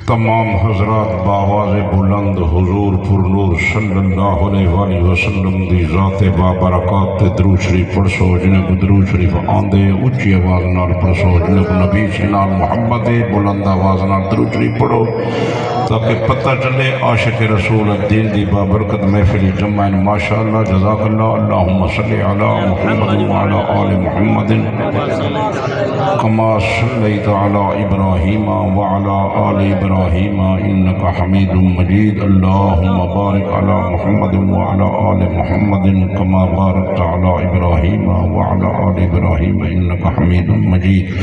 تمام حضرات بآواز بلند حضور پر نور صلی اللہ علیہ وآلہ وسلم دی ذات بابرکات تے درود شریف پڑھ سو جنہیں کو درود شریف آندے اچھی آواز نال پڑھ سو جنہیں کو نبی سنال محمد بلند آواز نال درود شریف پڑھو تاکہ پتہ چلے عاشق رسول الدین دی بابرکت محفلی جمعین ماشاءاللہ جزاک اللہ اللہم صلی علی محمد وعلی آل محمد کما صلیت علی ابراہیم وعلی آل ابراہیم انکا حمید مجید اللہم بارک علی محمد وعلی آل محمد کما بارکت علی ابراہیم وعلی آل ابراہیم انکا حمید مجید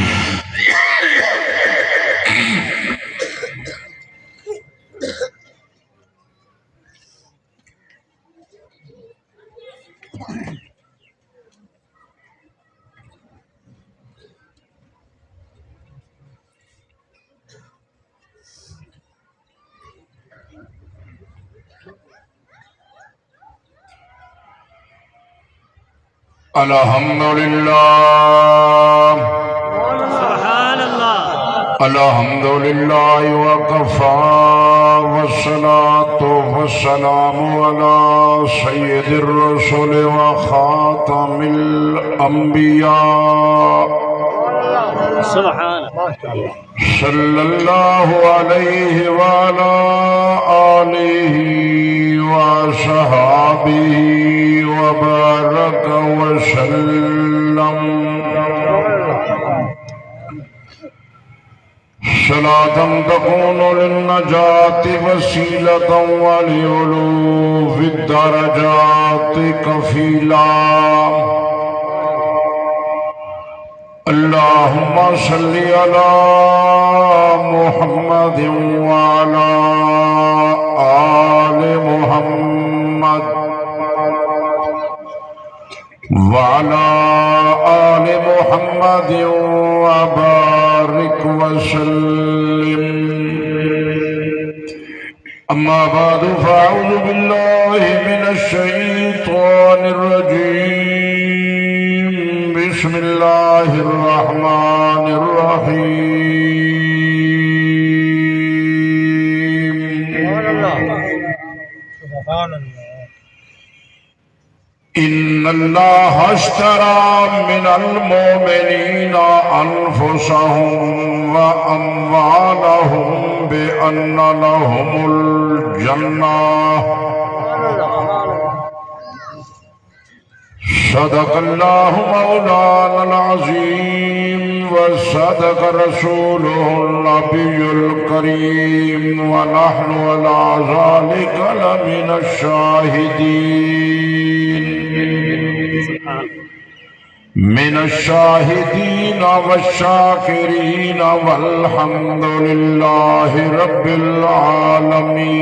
الحمدللہ سبحان اللہ الحمدللہ وکفا والصلاة والسلام علی سید الرسول وخاتم الانبیاء سبحان صلی اللہ علیہ وعلا آلہ وصحابہ وبارک وسلم صلاة تكون للنجاة وسيلة ولعلو في الدرجات كفيلا اللهم صل على محمد وعلى آل محمد وعلى آل محمد وبارك وسلم أما بعد فأعوذ بالله من الشيطان الرجيم بسم الله الرحمن الرحيم سبحان اللہ إن الله اشترى من المؤمنين أنفسهم وأموالهم بأن لهم الجنة صدق الله مولانا العظيم وصدق رسوله النبي الكريم ونحن على ذلك لمن الشاهدين من الشاهدين والشاكرين والحمد لله رب العالمين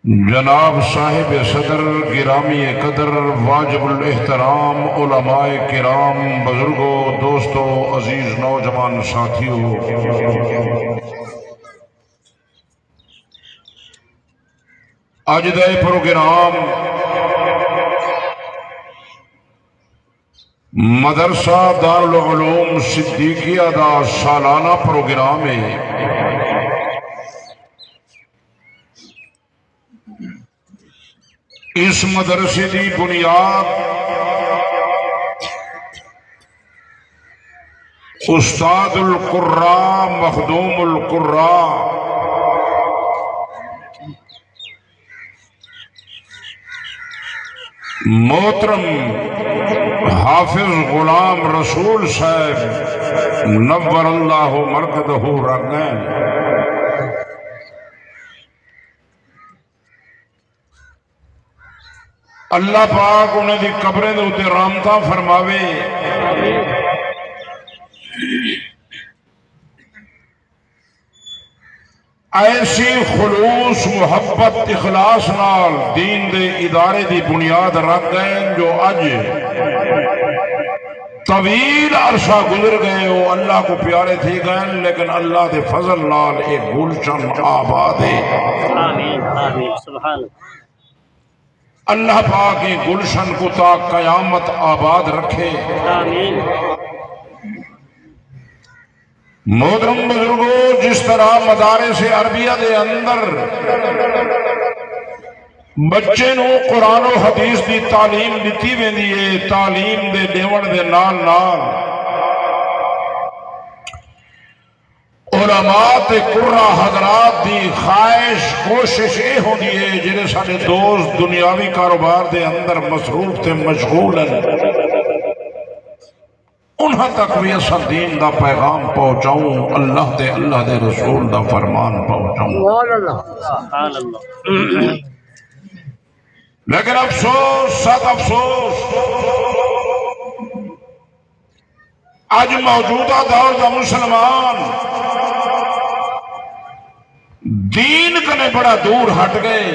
جناب صاحب صدر گرامی قدر واجب الاحترام علماء کرام بزرگوں دوستوں عزیز نوجوان ساتھیوں اج دا پروگرام مدرسہ دارالعلوم صدیقیہ دا سالانہ پروگرام ہے اس مدرسے دی بنیاد استاد القراء مخدوم القراء محترم حافظ غلام رسول صاحب نور اللہ مرکزہ رکھیں اللہ پاک انہیں دی قبریں دے اتے رحمتاں فرماوے ایسی خلوص محبت اخلاص نال دین دے ادارے دی بنیاد رکھ گئے جو اج طویل عرصہ گزر گئے وہ اللہ کو پیارے تھی گئے لیکن اللہ دے فضل نال ایک گلشن آباد ہے آمین آمین سبحان اللہ پاک کی گلشن کو تا قیامت آباد رکھے۔ آمین۔ محترم بزرگوں، جس طرح مدارس عربیہ دے اندر بچے نو قرآن و حدیث دی تعلیم دیتی ویندی ہے، تعلیم دے دیون دے نال نال علماء تے قرہ حضرات دی خواہش کوشش یہ ہوندی ہے جنہیں سارے دوست دنیاوی کاروبار دے اندر مصروف تے مشغول ہیں، انہاں تک بھی اسا دین دا پیغام پہنچاؤں، اللہ دے رسول دا فرمان پہنچاؤں۔ سبحان اللہ۔ لیکن افسوس، سخت افسوس، آج موجودہ دور دا مسلمان دین کنے بڑا دور ہٹ گئے۔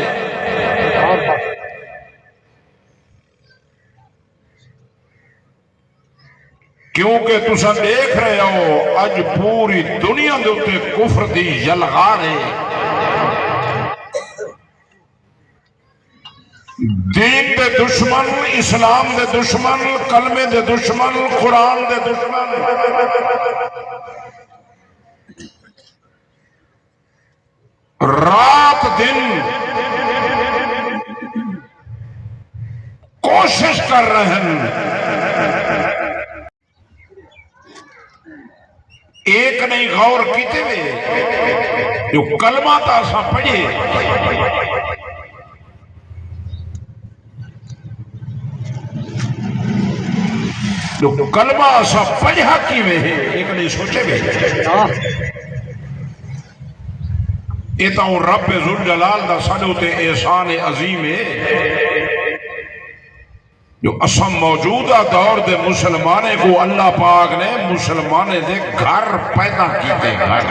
کیونکہ تساں دیکھ رہے ہو اج پوری دنیا دے اوتے کفر دی یلغار ہے، دین دے دشمن، اسلام دے دشمن، کلمے دے دشمن، قرآن دے دشمن، رات دن کوشش کر رہے ہیں۔ ایک نہیں غور کیتے ہوئے جو کلمہ تا سا پڑھے، جو کلمہ سا پڑھا کی میں ہے، ایک نہیں سوچے میں یہ تو رب ذوالجلال دا ساڈے تے احسان عظیم ہے جو اسم موجودہ دور دے مسلمانے کو اللہ پاک نے مسلمانے دے گھر پیدا کیتے گھر،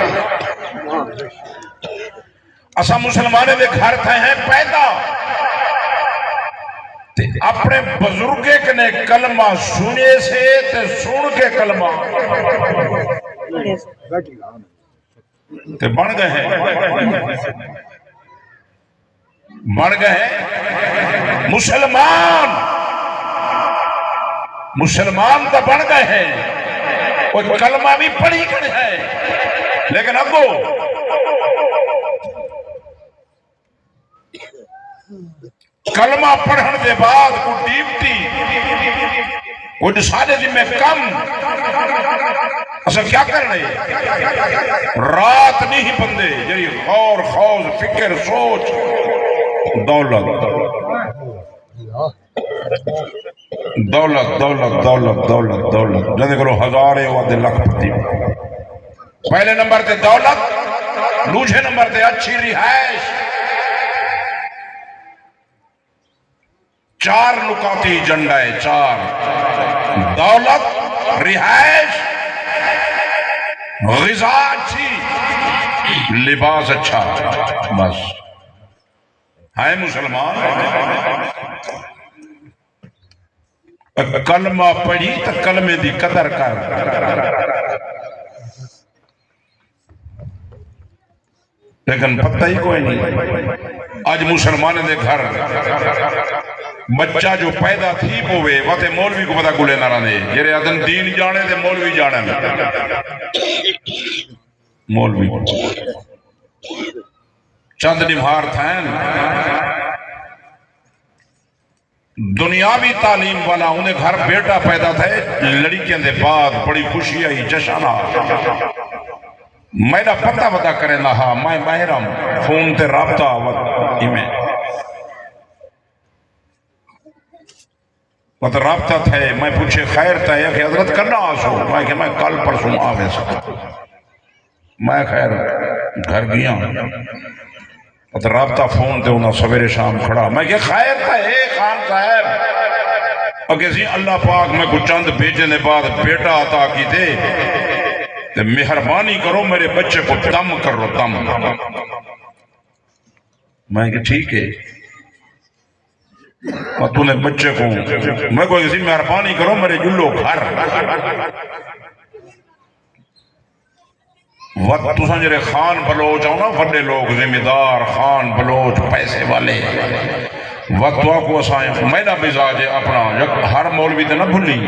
اسا مسلمانے دے گھر تھے ہیں پیدا، تے اپنے بزرگے کنے کلمہ سنے سے تے سن کے کلمہ تے بن گئے ہیں، بن گئے ہیں مسلمان تو بن گئے ہیں، کوئی کلمہ بھی پڑھی کر ہے، لیکن ابو کلمہ پڑھن دے بعد کوئی ڈیوٹی کوئی سارے ذمہ کم، اصل کیا کر رہے رات نہیں بندے جی غور خوض فکر سوچ دولت دولت دولت دولت دولت دولت جانے کرو ہزارے وعدے لکھ پتی، پہلے نمبر تے دولت، دوسرے نمبر تے اچھی رہائش، چار نکاتی ایجنڈا ہے، چار دولت، رہائش، غذا اچھی، لباس اچھا، بس ہے مسلمان۔ کلمہ پڑھی تو کلمے دی قدر کر، لیکن پتہ ہی کوئی نہیں۔ آج مسلمان دے گھر بچہ جو پیدا تھی پوے واتے مولوی کو پتہ گلے نہ رہنے، جرے ادن دین جانے دے مولوی جانے مولوی چند نمہار تھین دنیاوی تعلیم والا، انہیں گھر بیٹا پیدا تھے، لڑکیاں دے بعد بڑی خوشی آئی، جشن آ، میرا پتہ بتا کرے نہا، میں محرم فون تے رابطہ میں پتہ رابطہ تھے، میں پوچھے خیر تھا کہ حضرت کرنا آسو، میں کہ میں کل پرسوں آوے سکتا، میں خیر گھر گیا، پتہ رابطہ فون تے انہاں سویرے شام کھڑا، میں کہ خیر تھا اے خان صاحب، اگر سی اللہ پاک میں کو چند بھیجنے بعد بیٹا عطا کی دے، تے مہربانی کرو میرے بچے کو دم کرو، دم۔ میں کہ ٹھیک ہے، اور تو نے بچے کو میں کوئی کسی مہربانی کرو میرے جلو گھر وقت تو سنجرے خان بلوچ آؤ نا، بڑے لوگ ذمہ دار خان بلوچ پیسے والے وقتوا کو اسائیں میرا مزاج ہے اپنا ہر مولوی تے نہ بھلی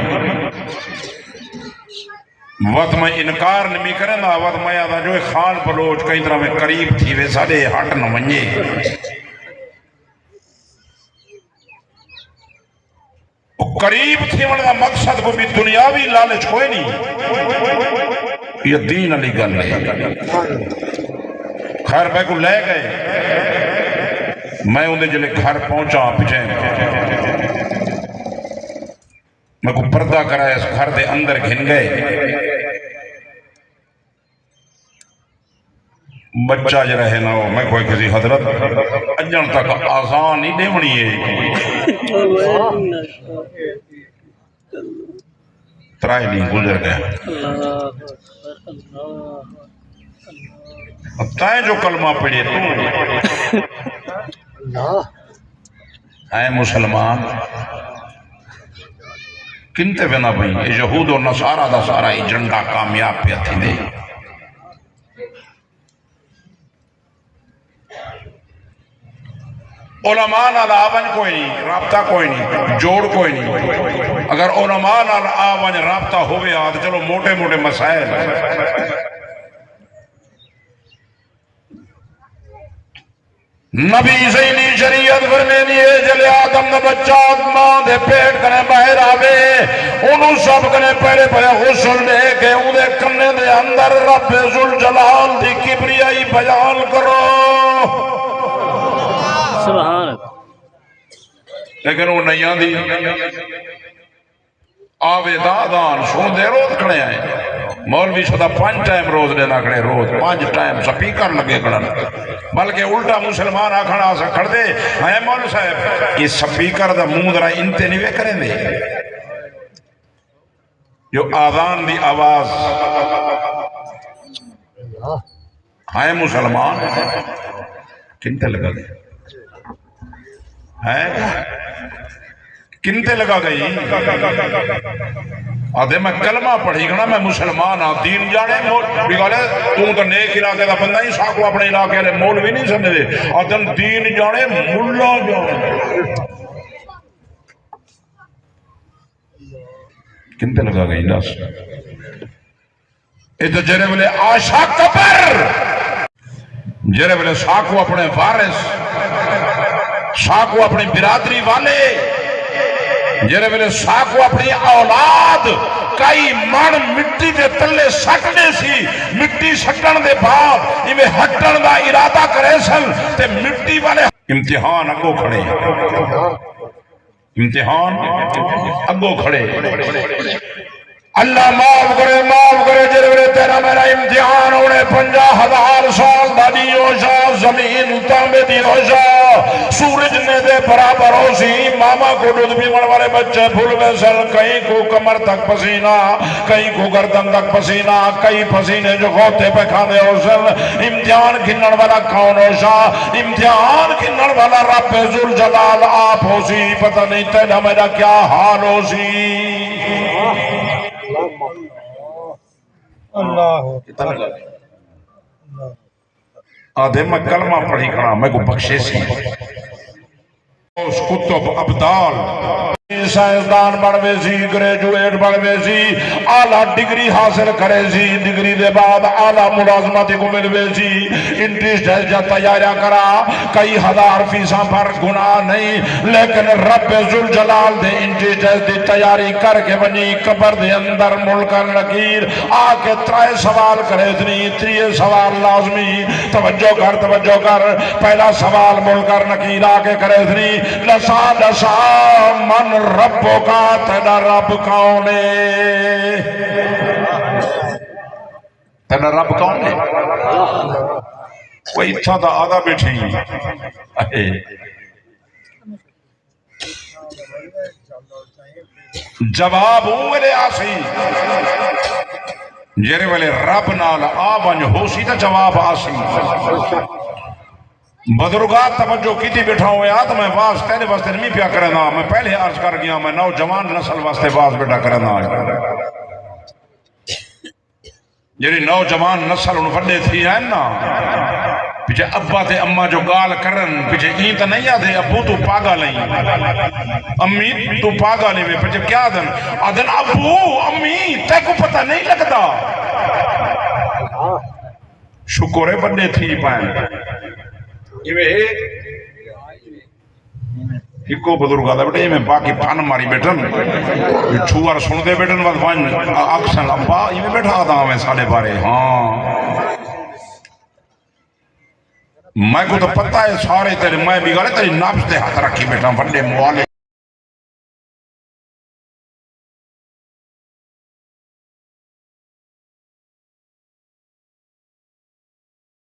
وقت میں انکار نہیں کریں نا وقت میں آدھا جو خان بلوچ کئی طرح میں قریب تھی وے سارے ہٹ نہ ونجے قریب تھی ونگا مقصد کو بھی دنیاوی لالچ کوئی نہیں یہ دین علی گل ہے خیر میں کو لے گئے میں انہیں جلے گھر پہنچا پچھے میں کو پردہ کرایا اس گھر دے اندر گھن گئے بچہ جو رہے نہ ہو میں کوئی کسی حضرت اجن تک آزان ہی دے منی ہے ترائے نہیں گزر گئے تائیں جو کلمہ پڑھے تو اے مسلمان کنتے بنا بھئی یہود و نصارہ دا سارا ایجنڈا کامیاب پہ تھی دے علماء نال آون کوئی نہیں رابطہ کوئی نہیں جوڑ کوئی نہیں اگر علماء نال آون رابطہ ہوئے آد چلو موٹے موٹے مسائل نبی زینی شریعت فرمینی ہے جلے آدم نے بچہ ماں دے پیٹ کنے باہر آوے انہوں سب کنے پہلے پہلے غسل دے کے انہیں کنے دے اندر رب ذوالجلال دی کبریائی بیان کرو سبحان لیکن وہ نہیں آدھی آوے دادان سون دے روز کھڑے آئے مولوی شدہ 5 ٹائم روز لینا کھڑے روز 5 ٹائم سپیکر لگے کھڑا بلکہ الٹا مسلمان آکھڑا آسا کھڑ دے اے مولو صاحب یہ سپیکر دا منہ درہ انتے نہیں کریں دے جو آذان دی آواز اے مسلمان کنتے لگا دے کنتے لگا گئی آدھے میں کلمہ پڑھی گنا میں مسلمان ہاں دین جانے بگالے تو نیک علاقے دا بندہ ہی ساکو اپنے علاقے لے مولوی نہیں سمجھے دے آدھے دین جانے ملا جانے کنتے لگا گئی ناس ایتو جرے بلے آشا کبر جرے بلے ساکو اپنے وارث ساکو اپنی برادری والے جرے بلے ساکو اپنی اولاد کئی من مٹی دے تلے سکنے سی مٹی سکن دے بعد انہیں ہٹن دا ارادہ کرے سن تے مٹی والے امتحان اگو کھڑے امتحان اگو کھڑے اللہ معاف کرے جرے تیرا میرا امتحان ہونے 50,000 سال دانی ہوشا زمین تانبے دی ہوشا سورج نے دے برابر ہو سی ماما کو دودھ بیمار والے بچے پھول میں سل کہیں کو کمر تک پسینہ کہیں کو گردن تک پسینہ کئی پسینے جو غوطے پہ کھانے ہو سل امتحان گھنن والا کون ہوشا امتحان گھنن والا رب ذوالجلال آپ ہو سی پتہ نہیں تیرا میرا کیا حال ہو سی اللہ آدھے میں کلمہ پڑھی کھڑا میں کو بخشے سی اس کتب ابدال سائنسدان بڑھوے سی گریجویٹ بڑھوے سی اعلیٰ ڈگری حاصل کرے سی ڈگری دے بعد اعلیٰ ملازمت کو ملوے سی انٹریسٹ جا تیاریاں کرا کئی ہزار فیساں پر گناہ نہیں لیکن رب ذوالجلال دے انٹریسٹ دی تیاری کر کے بنی قبر دے اندر ملکر نکیر آکے 3 سوال کرے اتنی 3 سوال لازمی توجہ کر پہلا سوال ملکر نکیر آکے کرے اتنی لسا من ربوں کا تیرا رب کون ہے تیرا رب کون ہے کوئی اچھا تھا آدھا بیٹھی جواب ہوئے آسی جیرے والے رب نال آبانج ہو سی تا جواب آسی بدرگاہ توجہ کی تھی بیٹھا ہوئے آتا میں واس تیرے واسطے نہیں پیا کرنا میں پہلے عرض کر گیا میں نوجوان نسل واسطے واس بیٹھا کرنا جیری نوجوان نسل ان فردے تھی ہیں نا پیچھے ابا تے اما جو گال کرن پیچھے این تا نہیں آدھے ابو تو پاگل نہیں امی تو پاگل نہیں پیچھے کیا آدھن آدھن ابو امی تے کو پتہ نہیں لگتا شکر ہے بڑے تھی پائیں ایکو بزرگ آدھا بیٹے میں باقی پان ماری بیٹھن چھوار سن دے بیٹھن وقت وائن اکسن ابا یہ میں بیٹھا آدھا ہمیں ساڑے بارے ہاں میں کو تو پتہ ہے سارے تیرے میں بھی گالے تیری نفس دے ہاتھ رکھی بیٹھا بڑے موالے